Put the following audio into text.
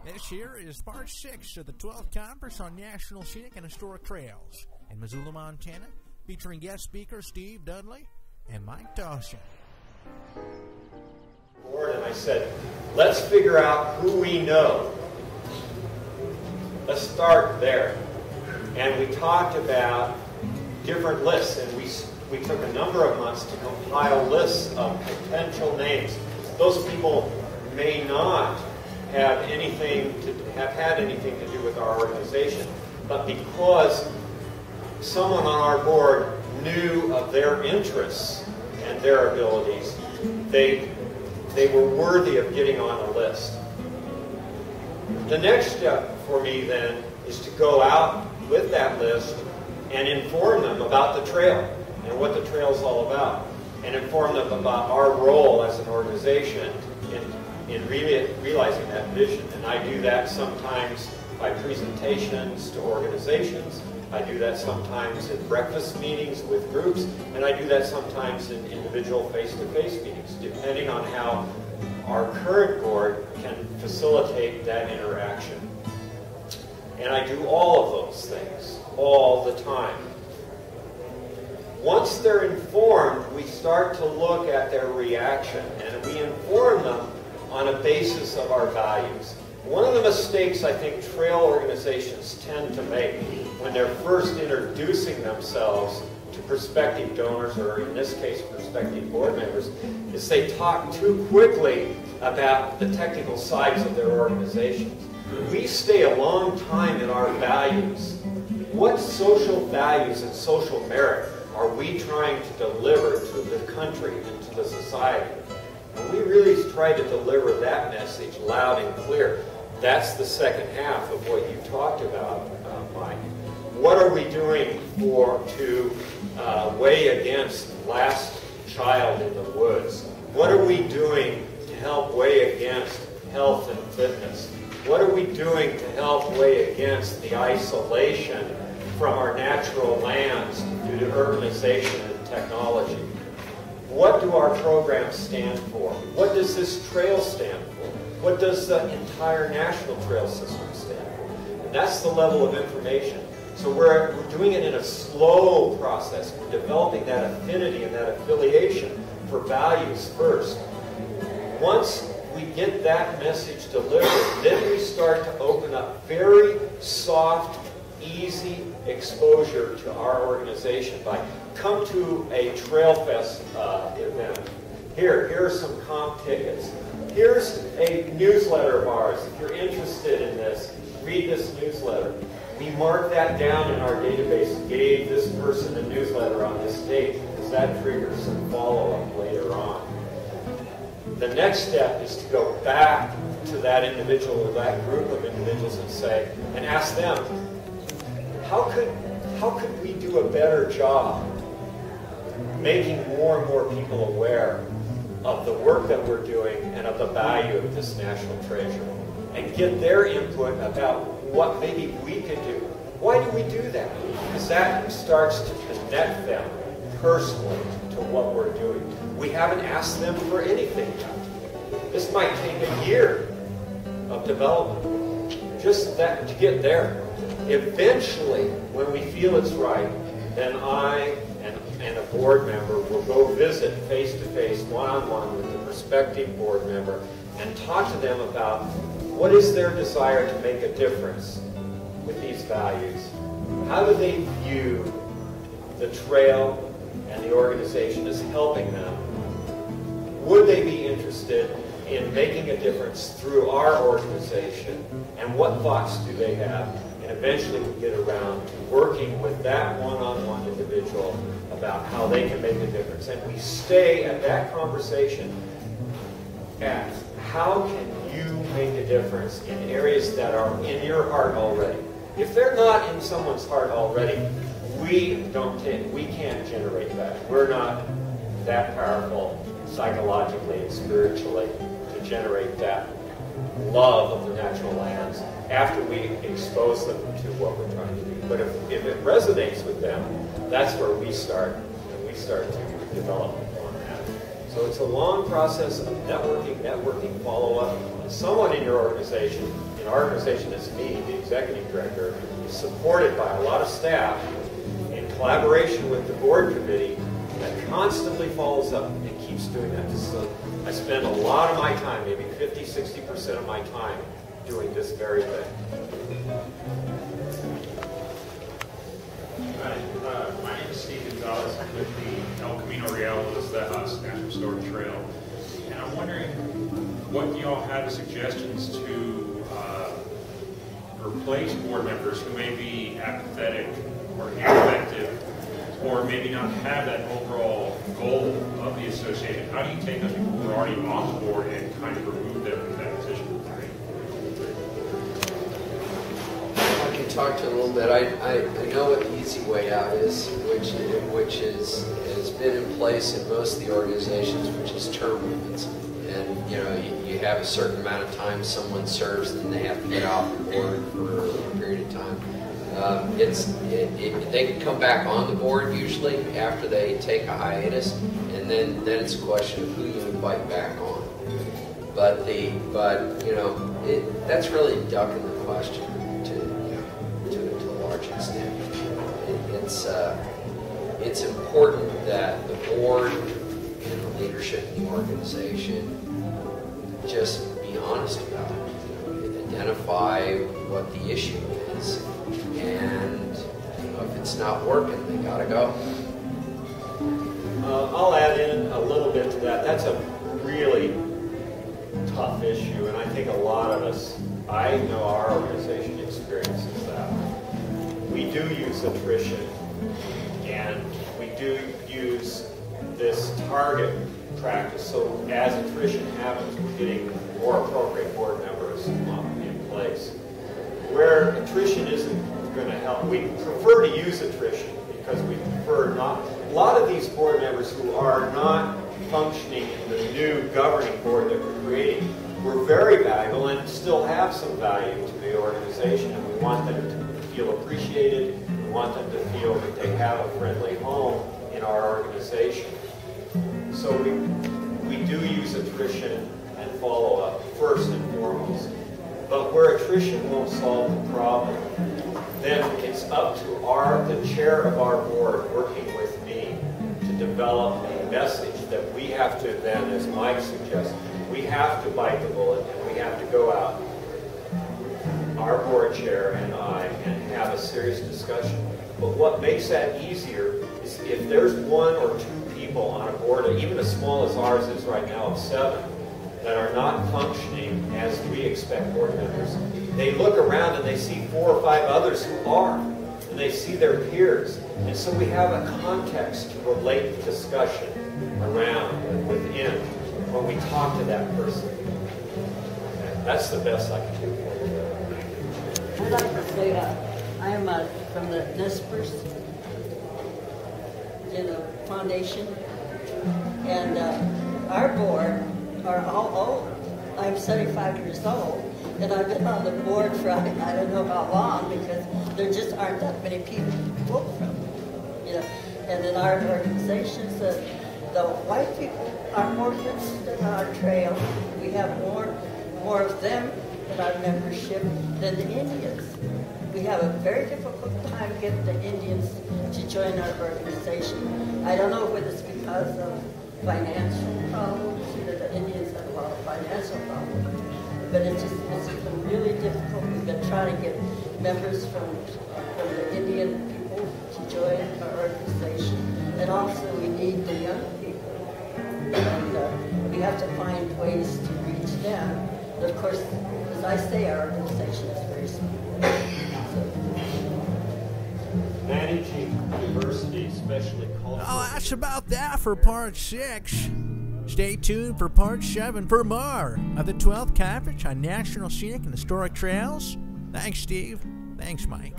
This year is part 6 of the 12th Conference on National Scenic and Historic Trails in Missoula, Montana, featuring guest speakers Steve Dudley and Mike Dawson. And I said, let's figure out who we know. Let's start there. And we talked about different lists, and we took a number of months to compile lists of potential names. Those people may not have had anything to do with our organization, but because someone on our board knew of their interests and their abilities, they were worthy of getting on a list. The next step for me then is to go out with that list and inform them about the trail and what the trail is all about, and inform them about our role as an organization in realizing that vision. And I do that sometimes by presentations to organizations. I do that sometimes in breakfast meetings with groups, and I do that sometimes in individual face-to-face meetings, depending on how our current board can facilitate that interaction. And I do all of those things all the time. Once they're informed, we start to look at their reaction, and we inform them on a basis of our values. One of the mistakes I think trail organizations tend to make when they're first introducing themselves to prospective donors, or in this case, prospective board members, is they talk too quickly about the technical sides of their organizations. We stay a long time in our values. What social values and social merit are we trying to deliver to the country and to the society? And we really try to deliver that message loud and clear. That's the second half of what you talked about, Mike. What are we doing to weigh against last child in the woods? What are we doing to help weigh against health and fitness? What are we doing to help weigh against the isolation from our natural lands due to urbanization and technology? What do our programs stand for? What does this trail stand for? What does the entire national trail system stand for? And that's the level of information. So we're doing it in a slow process. We're developing that affinity and that affiliation for values first. Once we get that message delivered, then we start to open up very soft, easy exposure to our organization by come to a Trail Fest event. Here are some comp tickets. Here's a newsletter of ours. If you're interested in this, read this newsletter. We mark that down in our database, gave this person a newsletter on this date, because that triggers some follow-up later on. The next step is to go back to that individual or that group of individuals and ask them, how could we do a better job making more and more people aware of the work that we're doing and of the value of this national treasure, and get their input about what maybe we could do. Why do we do that? Because that starts to connect them personally to what we're doing. We haven't asked them for anything yet. This might take a year of development, just that to get there. Eventually, when we feel it's right, then I and a board member will go visit face-to-face, one-on-one with the prospective board member and talk to them about what is their desire to make a difference with these values. How do they view the trail and the organization as helping them? Would they be interested in making a difference through our organization? And what thoughts do they have? And eventually we get around to working with that one-on-one individual about how they can make a difference. And we stay at that conversation at how can you make a difference in areas that are in your heart already. If they're not in someone's heart already, we can't generate that. We're not that powerful psychologically and spiritually to generate that love of the natural lands after we expose them to what we're trying to do. But if it resonates with them, that's where we start, and we start to develop on that. So it's a long process of networking, follow-up, and someone in your organization, in our organization it's me, the executive director, is supported by a lot of staff in collaboration with the board committee that constantly follows up and keeps doing that. So I spend a lot of my time, maybe 50, 60% of my time, doing this very thing. Hi, my name is Steve Gonzalez. I'm with the El Camino Real Los Tejas National Historic Trail. And I'm wondering what you all have as suggestions to replace board members who may be apathetic or ineffective or maybe not have that overall goal of the association. How do you take those people who are already on the board and kind of remove them from that position? I can talk to you a little bit. I know what the easy way out is, which has been in place in most of the organizations, which is term limits. And you have a certain amount of time someone serves, then they have to get off the board for a period of time. They can come back on the board usually after they take a hiatus, and then it's a question of who you invite back on. But that's really ducking the question to a large extent. It's important that the board and the leadership of the organization just be honest about it. Identify what the issue is. And if it's not working, they gotta go. I'll add in a little bit to that. That's a really tough issue, and I think a lot of us, I know our organization experiences that. We do use attrition, and we do use this target practice. So as attrition happens, we're getting more appropriate board members in place. Where attrition isn't going to help, we prefer to use attrition because we prefer not. A lot of these board members who are not functioning in the new governing board that we're creating were very valuable and still have some value to the organization, and we want them to feel appreciated. We want them to feel that they have a friendly home in our organization. So we do use attrition and follow-up first and foremost. But where attrition won't solve the problem, then it's up to the chair of our board working with me to develop a message that we have to then, as Mike suggests, we have to bite the bullet and we have to go out, our board chair and I, and have a serious discussion. But what makes that easier is if there's one or two people on a board, even as small as ours is right now of 7, that are not functioning as we expect board members, they look around and they see 4 or 5 others who are, and they see their peers. And so we have a context to relate the discussion around and within when we talk to that person. Okay. That's the best I can do for you. I'd like to say I am from the Nespers, Foundation, and our board are all old. I'm 75 years old, and I've been on the board for I don't know how long, because there just aren't that many people to vote from. And in our organizations, the white people are more interested in our trail. We have more of them in our membership than the Indians. We have a very difficult time getting the Indians to join our organization. I don't know whether it's because of financial problems. The Indians have a lot of financial problems, but it's been really difficult. We've been trying to get members from the Indian people to join our organization, and also we need the young people, and we have to find ways to reach them. And of course, as I say, our organization is very small. Managing diversity, especially cultural. Oh, that's about that for part 6. Stay tuned for part 7 for more of the 12th Conference on National Scenic and Historic Trails. Thanks, Steve. Thanks, Mike.